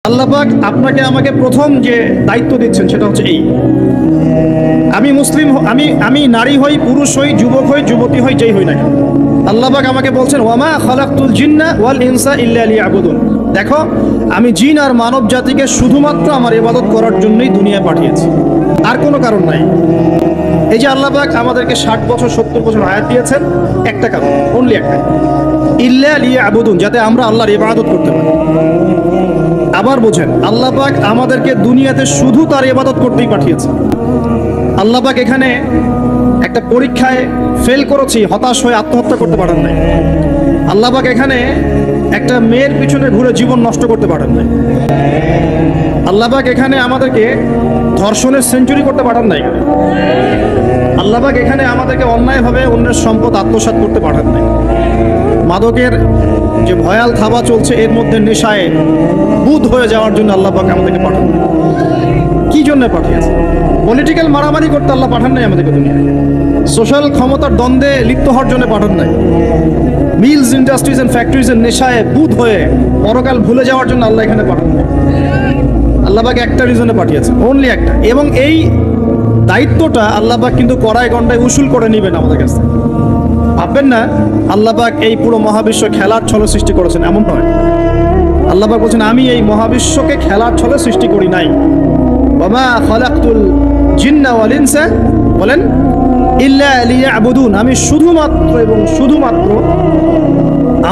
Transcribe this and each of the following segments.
আল্লাহ পাক আপনাকে আমাকে প্রথম যে দায়িত্ব দিচ্ছেন সেটা হচ্ছে এই, আমি মুসলিম, আমি নারী হই, পুরুষ হই, যুবক হই, যুবতী হই, যেই হই না কেন, আল্লাহ পাক আমাকে বলছেন ওয়ামা খালাকতুল জিন্না ওয়াল ইনসা ইল্লা লিয়াবুদুন। দেখো, আমি জিন আর মানব জাতিকে শুধুমাত্র আমার ইবাদত করার জন্যই দুনিয়ায় পাঠিয়েছি, আর কোনো কারণ নাই। এই যে আল্লাহ পাক আমাদেরকে 60 বছর 70 বছর হায়াত দিয়েছেন, একটা কারণ, অনলি একটা, ইল্লা লিয়াবুদুন, যাতে আমরা আল্লাহর ইবাদত করতে পারি। আবার বোঝেন, আল্লাহ পাক আমাদেরকে দুনিয়াতে শুধু তার ইবাদত করতেই পাঠিয়েছে। আল্লাহ পাক এখানে একটা পরীক্ষায় ফেল করেছি হতাশ হয়ে আত্মহত্যা করতে পারেন নাই। আল্লাহ পাক এখানে একটা মেয়ের পিছনে ঘুরে জীবন নষ্ট করতে পারেন নাই। আল্লাহ পাক এখানে আমাদেরকে ধর্ষণের সেঞ্চুরি করতে পারেন নাই। আল্লাহ পাক এখানে আমাদেরকে অন্যায়ভাবে অন্যের সম্পদ আত্মসাৎ করতে পারেন নাই। মাদকের যে ভয়াল থাবা চলছে, এর মধ্যে নেশায় বুধ হয়ে যাওয়ার জন্য আল্লাহ পাক আমাদেরকে পাঠান। কি জন্য পাঠিয়েছে? পলিটিক্যাল মারামারি করতে আল্লাহ পাঠান নাই আমাদেরকে দুনিয়ায়। সোশ্যাল ক্ষমতার দ্বন্দ্বে লিপ্ত হওয়ার জন্য পাঠান নাই। মিলস, ইন্ডাস্ট্রিজ এন্ড ফ্যাক্টরিজের নেশায় বুধ হয়ে পরকাল ভুলে যাওয়ার জন্য আল্লাহ এখানে পাঠান নাই। আল্লাহ পাক একটা রিজনে পাঠিয়েছে, অনলি একটা। এবং এই দায়িত্বটা আল্লাহ পাক কিন্তু কড়ায় গন্ডায় উসুল করে নেবেন আমাদের কাছে। ভাববেন না আল্লাহ পাক এই পুরো মহাবিশ্ব খেলার ছলে সৃষ্টি করেছেন, এমন নয়। আল্লাহ পাক বলছেন, আমি এই মহাবিশ্বকে খেলার ছলে সৃষ্টি করি নাই। ওয়ামা খালাকতুল জিন্না ওয়াল ইনসা, বলেন, ইল্লা লিয়াবুদুন, আমি শুধুমাত্র এবং শুধুমাত্র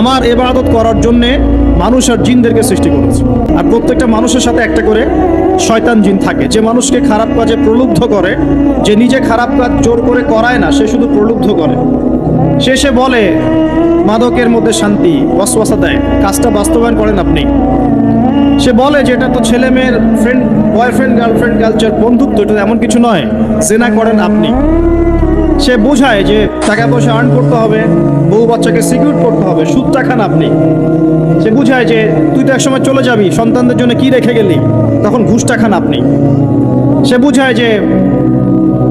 আমার ইবাদত করার জন্য মানুষ আর জিনদেরকে সৃষ্টি করেছি। আর প্রত্যেকটা মানুষের সাথে একটা করে শয়তান জিন থাকে, যে মানুষকে খারাপ কাজে প্রলুব্ধ করে, যে নিজে খারাপ কাজ জোর করে করায় না, সে শুধু প্রলুব্ধ করে। সে বলে মাদকের মধ্যে শান্তি, ওয়াসওয়াসা দেয়, কাজটা বাস্তবায়ন করেন আপনি। সে বলে যে এটা তো ছেলে মেয়ের ফ্রেন্ড, বয়ফ্রেন্ড গার্লফ্রেন্ড কালচার, বন্ধুত্ব, এটা এমন কিছু নয়, জেনা করেন আপনি। সে বোঝায় যে টাকা পয়সা আর্ন করতে হবে, বউ বাচ্চাকে সিকিউর করতে হবে, সুদটা খান আপনি। সে বুঝায় যে তুই তো একসময় চলে যাবি, সন্তানদের জন্য কি রেখে গেলি, তখন ঘুষটা খান আপনি। সে বুঝায় যে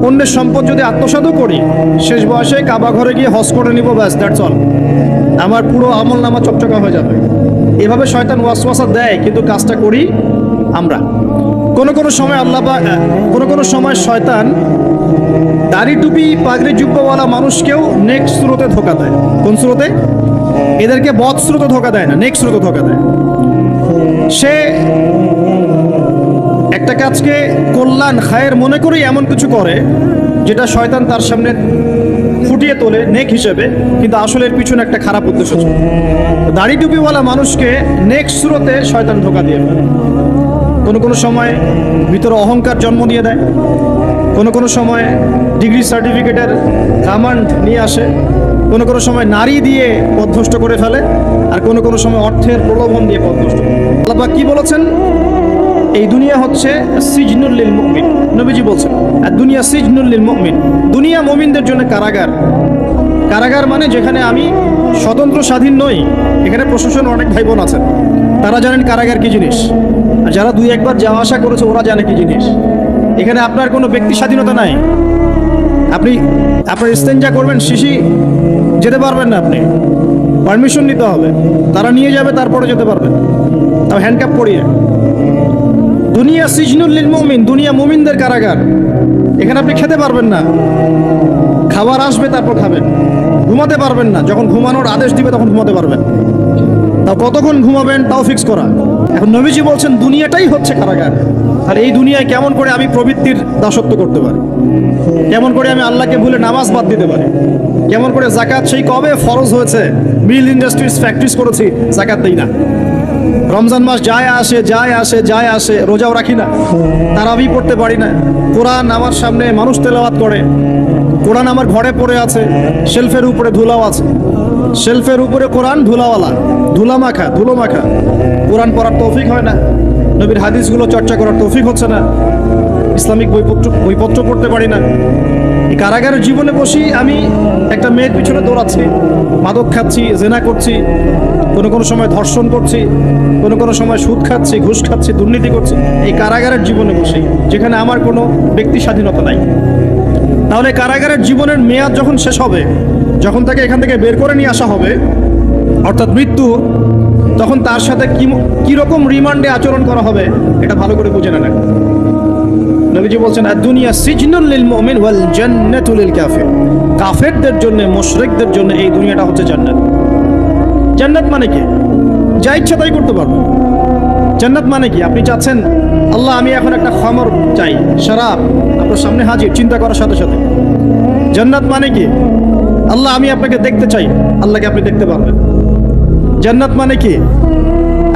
অন্যের সম্পদ যদি আত্মসাৎও করি, শেষ বয়সে কাবা ঘরে গিয়ে হজ করে নিব, ব্যাস, দ্যাটস অল, আমার পুরো আমল নামা চকচকা হয়ে যাবে। এভাবে শয়তান ওয়াসওয়াসা দেয়, কিন্তু কাজটা করি আমরা। কোনো সময় আল্লাহ পাক, কোনো সময় শয়তান দাড়ি টুপি পাগড়ি জুব্বাওয়ালা মানুষকেও নেক্সট স্রোতে ধোকা দেয়। কোন স্রোতে? এদেরকে বদ স্রোতে ধোকা দেয় না, নেক্সট স্রোতে ধোকা দেয়। সে একটা কাজকে কল্যাণ খায়ের মনে করেই এমন কিছু করে যেটা শয়তান তার সামনে ফুটিয়ে তোলে নেক হিসেবে, কিন্তু আসলে এর পিছনে একটা খারাপ উদ্দেশ্য ছিল। দাড়ি টুপিওয়ালা মানুষকে নেক্সট স্রোতে শয়তান ধোকা দিয়ে ফেলে। কোনো সময় ভিতরে অহংকার জন্ম দিয়ে দেয়, কোনো সময় ডিগ্রি সার্টিফিকেটের কামান্ড নিয়ে আসে, কোনো সময় নারী দিয়ে পথভ্রষ্ট করে ফেলে, আর কোনো সময় অর্থের প্রলোভন দিয়ে পথভ্রষ্ট করে। আল্লাহ পাক কি বলেছেন? এই দুনিয়া হচ্ছে সিজনুল লিল মুমিন। নবীজি বলছেন, আর দুনিয়া সিজনুল লিল মুমিন, দুনিয়া মুমিনদের জন্য কারাগার। কারাগার মানে যেখানে আমি স্বতন্ত্র স্বাধীন নই। এখানে প্রশাসন অনেক ভাই বোন আছেন, তারা জানেন কারাগার কি জিনিস, আর যারা দুই একবার যাওয়া আসা করেছে ওরা জানে কি জিনিস। এখানে আপনার কোনো ব্যক্তি স্বাধীনতা নাই। আপনি আপনার ইস্তেঞ্জা করবেন, শিশি যেতে পারবেন না, আপনি পারমিশন নিতে হবে, তারা নিয়ে যাবে, তারপরে যেতে পারবেন, তাও হ্যান্ডকাপ পরিয়ে। দুনিয়া সিজনুল লিল মুমিন, দুনিয়া মুমিনদের কারাগার। এখানে আপনি খেতে পারবেন না, খাবার আসবে তারপর খাবেন। ঘুমাতে পারবেন না, যখন ঘুমানোর আদেশ দিবে তখন ঘুমাতে পারবেন। তাও কতক্ষণ ঘুমাবেন তাও ফিক্স করা। এখন নবীজি বলছেন দুনিয়াটাই হচ্ছে কারাগার। আর এই দুনিয়ায় কেমন করে আমি প্রবৃত্তির দাসত্ব করতে পারি, কেমন করে আমি আল্লাহকে ভুলে নামাজ বাদ দিতে পারি, কেমন করে জাকাত সেই কবে ফরজ হয়েছে, মিল ইন্ডাস্ট্রিজ ফ্যাক্টরিজ করেছি, জাকাত দিই না। রমজান মাস যায় আসে, রোজাও রাখি না, তারাবি পড়তে পারি না। কোরআন আমার সামনে মানুষ তেলাওয়াত করে, কোরআন আমার ঘরে পড়ে আছে, শেলফের উপরে ধুলাও আছে, শেলফের উপরে কোরআন ধুলাওয়ালা, ধুলো মাখা। কোরআন পড়ার তৌফিক হয় না, নবীর হাদিসগুলো চর্চা করার তৌফিক হচ্ছে না, ইসলামিক বইপত্র পড়তে পারি না। এই কারাগারের জীবনে বসি আমি একটা মেয়ের পিছনে দৌড়াচ্ছি, মাদক খাচ্ছি, জেনা করছি, কোনো সময় ধর্ষণ করছি, কোনো সময় সুদ খাচ্ছি, ঘুষ খাচ্ছি, দুর্নীতি করছি। এই কারাগারের জীবনে বসি, যেখানে আমার কোনো ব্যক্তি স্বাধীনতা নাই। তাহলে কারাগারের জীবনের মেয়াদ যখন শেষ হবে, যখন তাকে এখান থেকে বের করে নিয়ে আসা হবে, অর্থাৎ মৃত্যু, তখন তার সাথে কি রকম রিমান্ডে আচরণ করা হবে এটা ভালো করে বুঝে নেন। নবীজি বলছেন আদ-দুনিয়া সিজনুল লিল মুমিন ওয়াল জান্নাতু লিল কাফির। কাফেরদের জন্য, মুশরিকদের জন্য এই দুনিয়াটা হচ্ছে জান্নাত। জান্নাত মানে কি? যা ইচ্ছা তাই করতে পারবেন। জান্নাত মানে কি? আপনি চাচ্ছেন আল্লাহ আমি এখন একটা খামর চাই, শরাব আপনার সামনে হাজির, চিন্তা করার সাথে সাথে। জান্নাত মানে কি? আল্লাহ আমি আপনাকে দেখতে চাই, আল্লাহকে আপনি দেখতে পারবেন। জান্নাত মানে কি?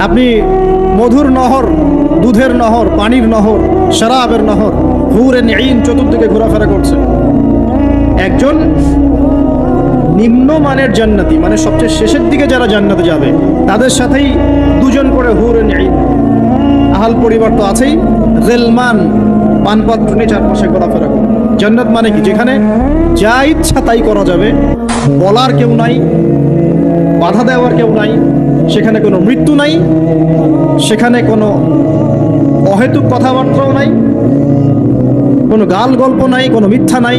আপনি মধুর নহর, দুধের নহর, পানির নহর, শরাবের নহর, হুরেন ঈন চতুর্দিকে ঘোরাফেরা করছে। একজন নিম্নমানের জান্নাতি, মানে সবচেয়ে শেষের দিকে যারা জান্নাতে যাবে তাদের সাথেই দুজন করে হুরেন ঈন, আহাল পরিবার তো আছেই, গিলমান পানপাত্র নিয়ে চারপাশে ঘোরাফেরা করে। জান্নাত মানে কি? যেখানে যা ইচ্ছা তাই করা যাবে, বলার কেউ নাই, বাধা দেওয়ার কেউ নাই, সেখানে কোনো মৃত্যু নাই, সেখানে কোনো অহেতুক কথাবার্তাও নাই, কোনো গাল গল্প নাই, কোনো মিথ্যা নাই,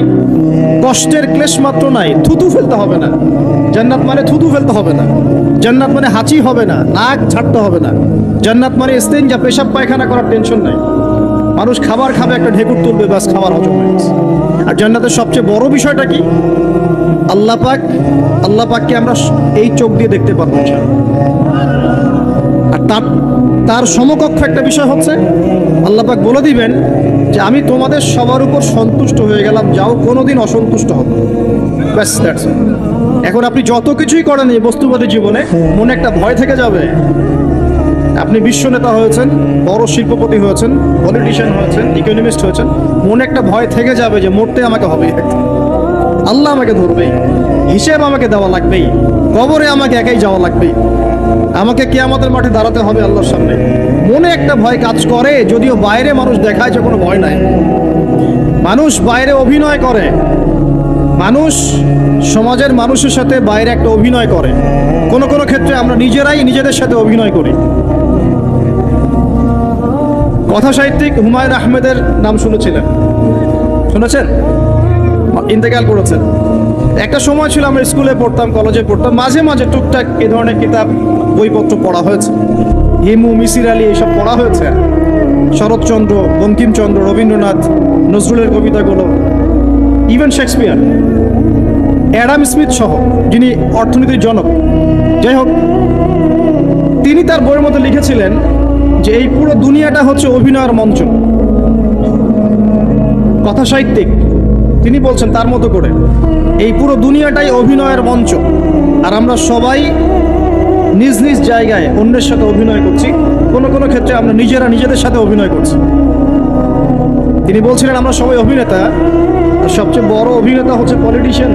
কষ্টের ক্লেশ মাত্র নাই, থুতু ফেলতে হবে না। জান্নাত মানে থুতু ফেলতে হবে না। জান্নাত মানে হাঁচি হবে না, নাক ঝাড়তে হবে না। জান্নাত মানে ইস্তেঞ্জা, পেশাব পায়খানা করার টেনশন নাই। মানুষ খাবার খাবে, একটা ঢেকুর তুলবে, ব্যাস খাবার হজম হয়ে গেছে। আর জান্নাতের সবচেয়ে বড় বিষয়টা কি? আল্লাহ পাককে আমরা এই চোখ দিয়ে দেখতে পারবো। আর তার সমকক্ষ একটা বিষয় হচ্ছে আল্লাহ পাক বলে দিবেন যে আমি তোমাদের সবার উপর সন্তুষ্ট হয়ে গেলাম, যাও কোনোদিন অসন্তুষ্ট হবে। ব্যাস দ্যাটস অল। এখন আপনি যত কিছুই করেন এই বস্তুবাদী জীবনে, মনে একটা ভয় থেকে যাবে। আপনি বিশ্ব নেতা হয়েছেন, বড় শিল্পপতি হয়েছেন, পলিটিশিয়ান হয়েছেন, ইকোনমিস্ট হয়েছেন, মনে একটা ভয় থেকে যাবে যে মরতে আমাকে হবে, আল্লাহ আমাকে ধরবেই, হিসেব আমাকে দেওয়া লাগবেই, কবরে আমাকে একাই যাওয়া লাগবেই, আমাকে কিয়ামতের মাঠে দাঁড়াতে হবে আল্লাহর সামনে। মনে একটা ভয় কাজ করে, যদিও বাইরে মানুষ দেখায় যে কোনো ভয় নাই। মানুষ বাইরে অভিনয় করে, মানুষ সমাজের মানুষের সাথে বাইরে একটা অভিনয় করে। কোনো কোনো ক্ষেত্রে আমরা নিজেরাই নিজেদের সাথে অভিনয় করি। কথা সাহিত্যিক হুমায়ুন আহমেদের নাম শুনেছিলেন? শুনেছেন? ইন্তেকাল করেছেন। একটা সময় ছিল আমরা স্কুলে পড়তাম, কলেজে পড়তাম, মাঝে মাঝে টুকটাক এই ধরনের কিতাব বইপত্র পড়া হয়েছে। হিমু, মিসির আলী এইসব পড়া হয়েছে। শরৎচন্দ্র, বঙ্কিমচন্দ্র, রবীন্দ্রনাথ, নজরুলের কবিতাগুলো, ইভেন শেক্সপিয়ার, অ্যাডাম স্মিথ সহ, যিনি অর্থনীতির জনক। যাই হোক, তিনি তার বইয়ের মধ্যে লিখেছিলেন যে এই পুরো দুনিয়াটা হচ্ছে অভিনয়ের মঞ্চ। কথা সাহিত্যিক, তিনি বলছেন তার মতো করে এই পুরো দুনিয়াটাই অভিনয়ের মঞ্চ, আর আমরা সবাই নিজ নিজ জায়গায় অন্যের সাথে অভিনয় করছি। কোনো কোনো ক্ষেত্রে আমরা নিজেরা নিজেদের সাথে অভিনয় করছি। তিনি বলছিলেন আমরা সবাই অভিনেতা, আর সবচেয়ে বড় অভিনেতা হচ্ছে পলিটিশিয়ান।